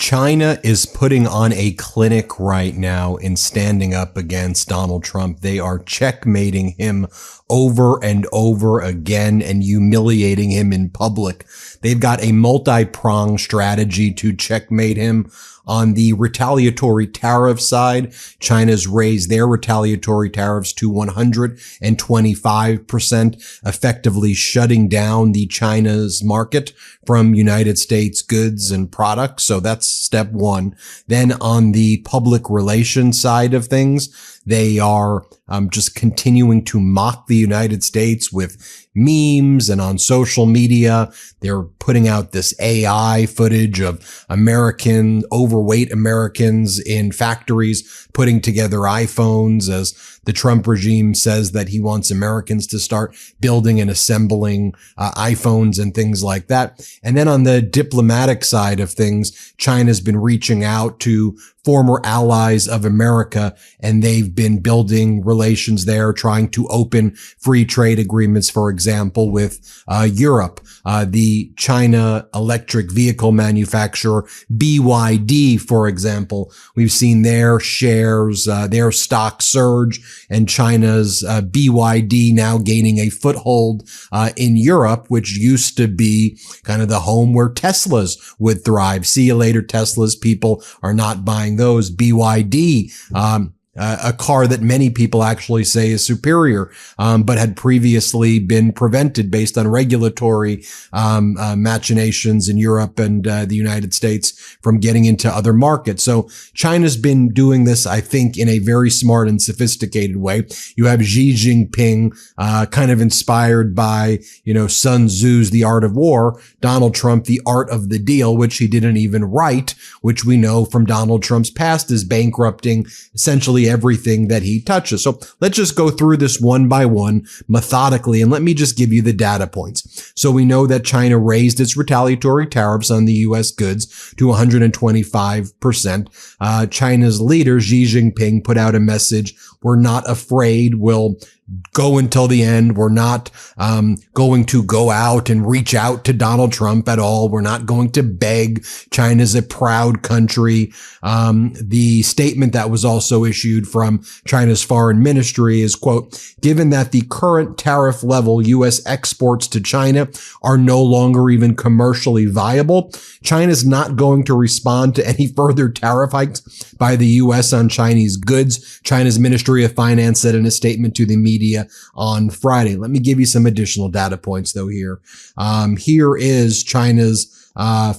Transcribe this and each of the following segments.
China is putting on a clinic right now in standing up against Donald Trump. They are checkmating him over and over again and humiliating him in public. They've got a multi-pronged strategy to checkmate him. On the retaliatory tariff side, China's raised their retaliatory tariffs to 125%, effectively shutting down the China's market from United States goods and products. So that's step one. Then on the public relations side of things, they are just continuing to mock the United States with memes and on social media. They're putting out this AI footage of overweight Americans in factories putting together iPhones as the Trump regime says that he wants Americans to start building and assembling iPhones and things like that. And then on the diplomatic side of things, China's been reaching out to former allies of America, and they've been building relations there, trying to open free trade agreements, for example, with Europe. The China electric vehicle manufacturer BYD, for example, we've seen their shares, their stock surge, and China's BYD now gaining a foothold in Europe, which used to be kind of the home where Teslas would thrive. See you later, Teslas. People are not buying those. BYD, a car that many people actually say is superior, but had previously been prevented based on regulatory machinations in Europe and the United States from getting into other markets. So China's been doing this, I think, in a very smart and sophisticated way. You have Xi Jinping, kind of inspired by, Sun Tzu's The Art of War, Donald Trump, The Art of the Deal, which he didn't even write, which we know from Donald Trump's past is bankrupting essentially everything that he touches. So let's just go through this one by one methodically, and let me just give you the data points. So we know that China raised its retaliatory tariffs on the U.S. goods to 125%. China's leader, Xi Jinping, put out a message, "We're not afraid. We'll go until the end. We're not going to go out and reach out to Donald Trump at all. We're not going to beg. China's a proud country." The statement that was also issued from China's foreign ministry is, quote, "Given that the current tariff level U.S. exports to China are no longer even commercially viable, China's not going to respond to any further tariff hikes by the U.S. on Chinese goods," China's Ministry of Finance said in a statement to the media on Friday. Let me give you some additional data points, though, here. Here is China's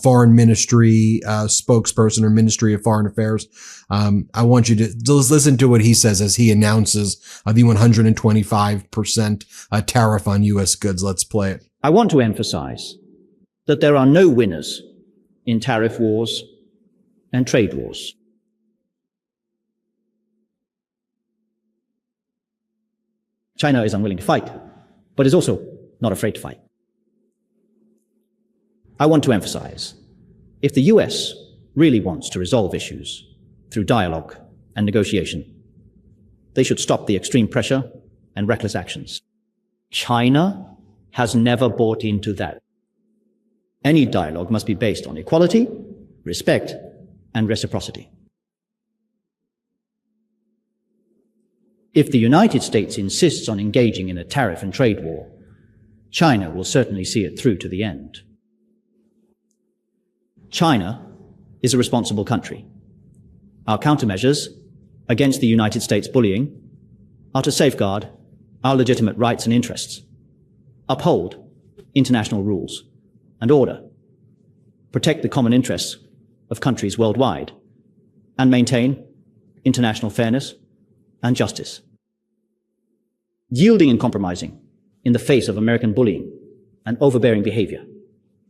foreign ministry spokesperson or Ministry of Foreign Affairs. I want you to just listen to what he says as he announces the 125% tariff on U.S. goods. Let's play it. I want to emphasize that there are no winners in tariff wars and trade wars. China is unwilling to fight, but is also not afraid to fight. I want to emphasize, if the US really wants to resolve issues through dialogue and negotiation, they should stop the extreme pressure and reckless actions. China has never bought into that. Any dialogue must be based on equality, respect, and reciprocity. If the United States insists on engaging in a tariff and trade war, China will certainly see it through to the end. China is a responsible country. Our countermeasures against the United States bullying are to safeguard our legitimate rights and interests, uphold international rules and order, protect the common interests of countries worldwide, and maintain international fairness and justice. Yielding and compromising in the face of American bullying and overbearing behavior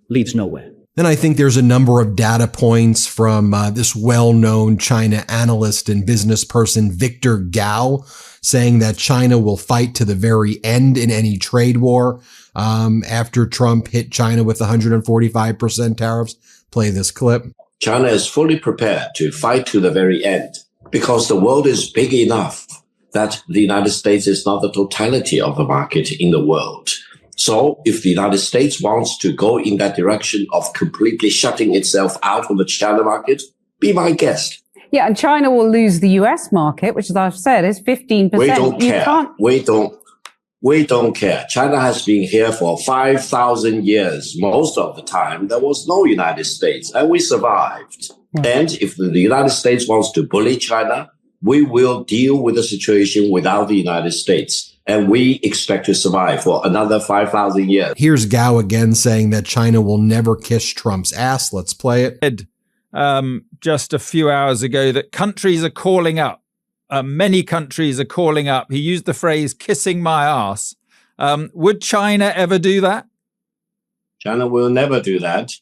leads nowhere. Then I think there's a number of data points from this well-known China analyst and business person, Victor Gao, saying that China will fight to the very end in any trade war after Trump hit China with 145% tariffs. Play this clip. China is fully prepared to fight to the very end because the world is big enough that the United States is not the totality of the market in the world. So if the United States wants to go in that direction of completely shutting itself out of the China market, be my guest. Yeah, and China will lose the US market, which, as I've said, is 15%. We don't care. We don't care. China has been here for 5,000 years. Most of the time, there was no United States, and we survived. And if the United States wants to bully China, we will deal with the situation without the United States. And we expect to survive for another 5,000 years. Here's Gao again saying that China will never kiss Trump's ass. Let's play it. Just a few hours ago that countries are calling up. Many countries are calling up. He used the phrase kissing my ass. Would China ever do that? China will never do that.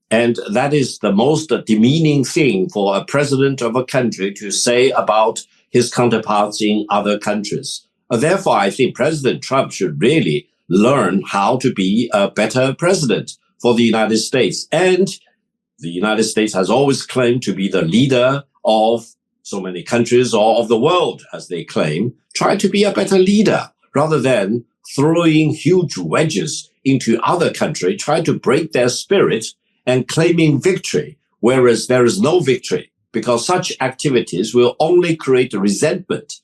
And that is the most demeaning thing for a president of a country to say about his counterparts in other countries. Therefore, I think President Trump should really learn how to be a better president for the United States. And the United States has always claimed to be the leader of so many countries or of the world, as they claim. Try to be a better leader rather than throwing huge wedges into other countries, try to break their spirit and claiming victory, whereas there is no victory, because such activities will only create resentment,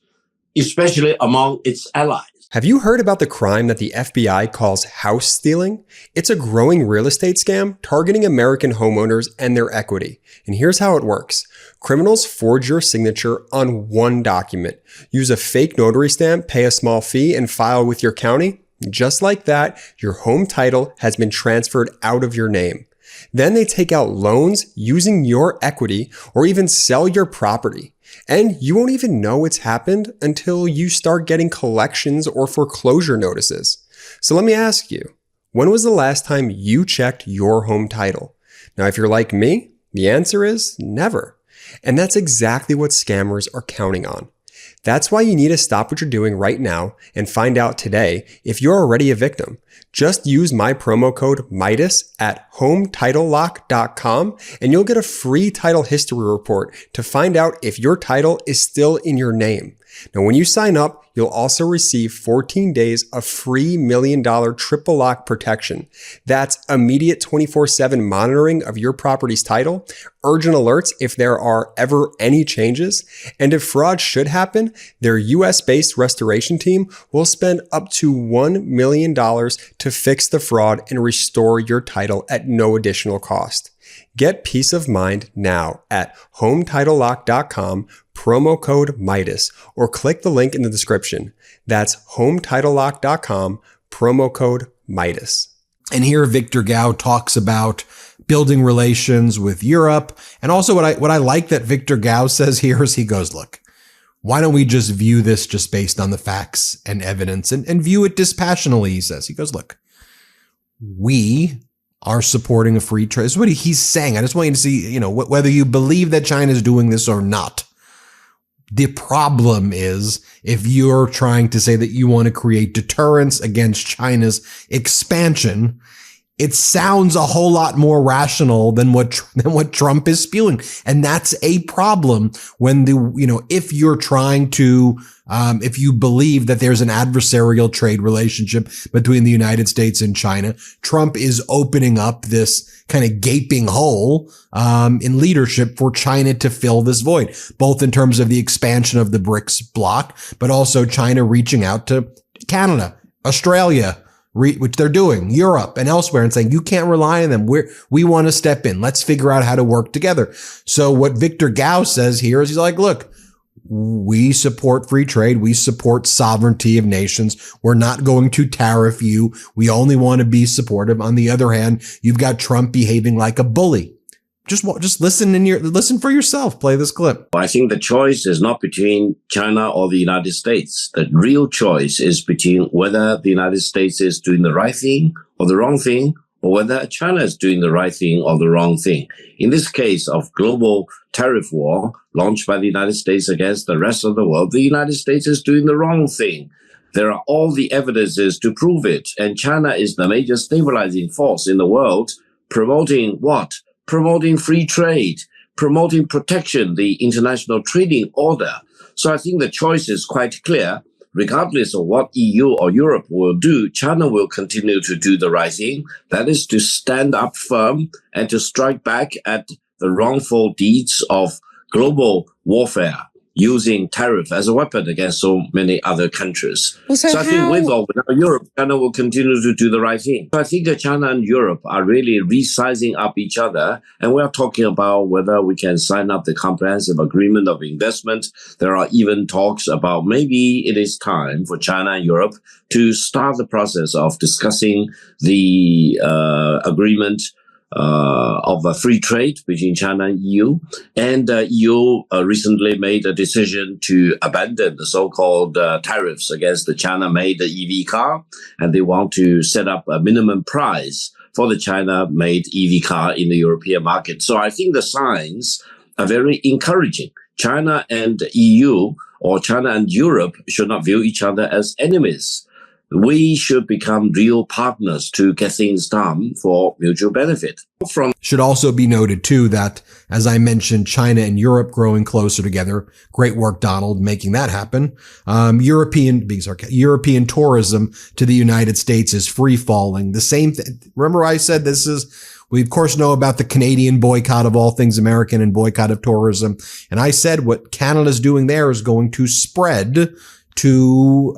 especially among its allies. Have you heard about the crime that the FBI calls house stealing? It's a growing real estate scam targeting American homeowners and their equity. And here's how it works. Criminals forge your signature on one document, use a fake notary stamp, pay a small fee, and file with your county. Just like that, your home title has been transferred out of your name. Then they take out loans using your equity or even sell your property. And you won't even know it's happened until you start getting collections or foreclosure notices. So let me ask you, when was the last time you checked your home title? Now, if you're like me, the answer is never. And that's exactly what scammers are counting on. That's why you need to stop what you're doing right now and find out today if you're already a victim. Just use my promo code Meidas at HomeTitleLock.com and you'll get a free title history report to find out if your title is still in your name. Now, when you sign up, you'll also receive 14 days of free $1 million triple lock protection. That's immediate 24/7 monitoring of your property's title, urgent alerts if there are ever any changes, and if fraud should happen, their US-based restoration team will spend up to $1 million to fix the fraud and restore your title at no additional cost. Get peace of mind now at HomeTitleLock.com, promo code Meidas, or click the link in the description. That's HomeTitleLock.com, promo code Meidas. And here Victor Gao talks about building relations with Europe. And also what I like that Victor Gao says here is he goes, look, why don't we just view this just based on the facts and evidence and view it dispassionately, he says. He goes, look, we are supporting a free trade. That's what he's saying. I just want you to see, whether you believe that China is doing this or not. The problem is if you're trying to say that you want to create deterrence against China's expansion, it sounds a whole lot more rational than what Trump is spewing. And that's a problem when if you're trying to, if you believe that there's an adversarial trade relationship between the United States and China, Trump is opening up this kind of gaping hole, in leadership for China to fill this void, both in terms of the expansion of the BRICS bloc, but also China reaching out to Canada, Australia, which they're doing, Europe and elsewhere, and saying, you can't rely on them. We want to step in. Let's figure out how to work together. So what Victor Gao says here is he's like, look, we support free trade. We support sovereignty of nations. We're not going to tariff you. We only want to be supportive. On the other hand, you've got Trump behaving like a bully. Just listen for yourself. Play this clip. I think the choice is not between China or the United States. The real choice is between whether the United States is doing the right thing or the wrong thing, or whether China is doing the right thing or the wrong thing. In this case of global tariff war launched by the United States against the rest of the world, the United States is doing the wrong thing. There are all the evidences to prove it. And China is the major stabilizing force in the world, promoting what? Promoting free trade, promoting protection, the international trading order. So I think the choice is quite clear. regardless of what EU or Europe will do, China will continue to do the right thing. That is to stand up firm and to strike back at the wrongful deeds of global warfare, using tariff as a weapon against so many other countries. So I think with or without Europe, China will continue to do the right thing. So I think that China and Europe are really resizing up each other. And we are talking about whether we can sign up the comprehensive agreement of investment. There are even talks about maybe it is time for China and Europe to start the process of discussing the agreement of a free trade between China and EU. And EU recently made a decision to abandon the so-called tariffs against the China-made EV car. And they want to set up a minimum price for the China-made EV car in the European market. So I think the signs are very encouraging. China and EU, or China and Europe, should not view each other as enemies. We should become real partners to get things done for mutual benefit. Should also be noted too that, as I mentioned, China and Europe growing closer together. Great work, Donald, making that happen. European tourism to the United States is free falling. The same thing. Remember I said we of course know about the Canadian boycott of all things American and boycott of tourism. And I said what Canada's doing there is going to spread to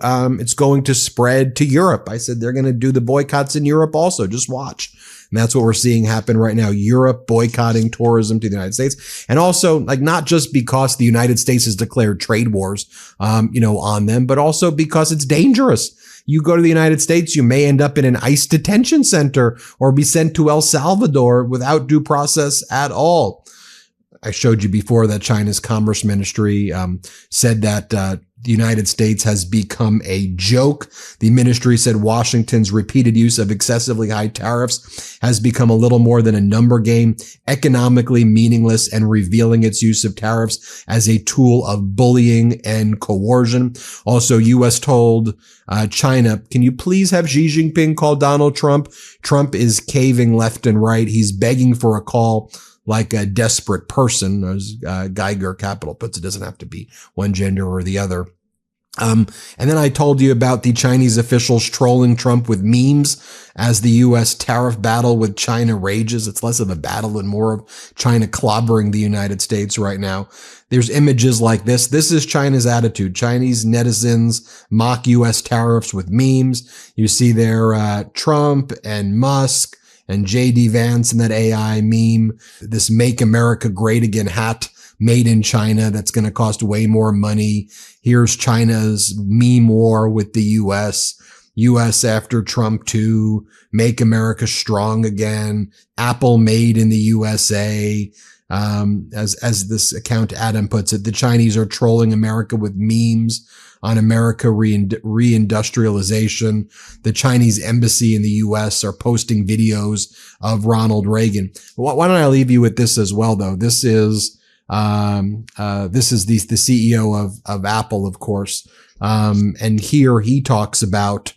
Europe. I said they're going to do the boycotts in Europe also. Just watch. And that's what we're seeing happen right now. Europe boycotting tourism to the United States. And also, like, not just because the United States has declared trade wars, on them, but also because it's dangerous. You go to the United States, you may end up in an ICE detention center or be sent to El Salvador without due process at all. I showed you before that China's Commerce Ministry said that the United States has become a joke. The ministry said Washington's repeated use of excessively high tariffs has become a little more than a number game, economically meaningless, and revealing its use of tariffs as a tool of bullying and coercion. Also, U.S. told China, can you please have Xi Jinping call Donald Trump? Trump is caving left and right. He's begging for a call like a desperate person, as Geiger Capital puts it. Doesn't have to be one gender or the other. And then I told you about the Chinese officials trolling Trump with memes as the U.S. tariff battle with China rages. It's less of a battle and more of China clobbering the United States right now. There's images like this. This is China's attitude. Chinese netizens mock U.S. tariffs with memes. You see there Trump and Musk and J.D. Vance in that AI meme, this Make America Great Again hat made in China that's going to cost way more money. Here's China's meme war with the U.S. U.S. after Trump 2, Make America Strong Again, Apple made in the USA. As this account Adam puts it, the Chinese are trolling America with memes on America reindustrialization. The Chinese embassy in the U.S. are posting videos of Ronald Reagan. Why don't I leave you with this as well, though? This is the CEO of Apple, of course. And here he talks about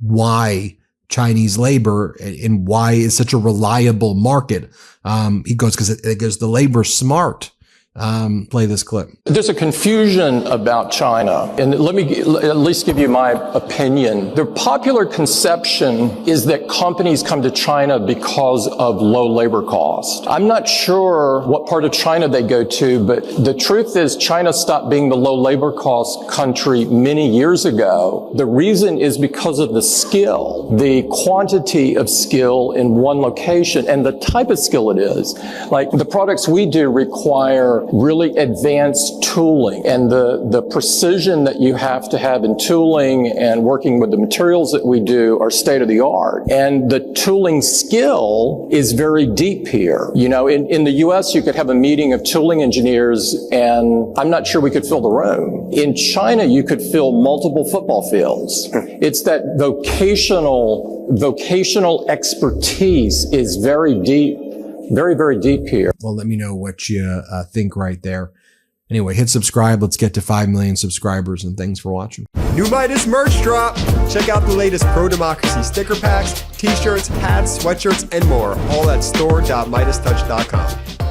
why Chinese labor and why it's such a reliable market. He goes, because the labor's smart. Play this clip. There's a confusion about China, and let me at least give you my opinion. The popular conception is that companies come to China because of low labor cost. I'm not sure what part of China they go to, but the truth is China stopped being the low labor cost country many years ago. The reason is because of the skill, the quantity of skill in one location, and the type of skill it is. Like the products we do require really advanced tooling, and the precision that you have to have in tooling and working with the materials that we do are state of the art. And the tooling skill is very deep here. You know, in the US, you could have a meeting of tooling engineers and I'm not sure we could fill the room. In China, you could fill multiple football fields. It's that vocational expertise is very deep. Very, very deep here. Well, let me know what you think right there. Anyway, hit subscribe. Let's get to 5 million subscribers, and thanks for watching. New Midas merch drop. Check out the latest pro-democracy sticker packs, t-shirts, hats, sweatshirts, and more. All at store.MeidasTouch.com.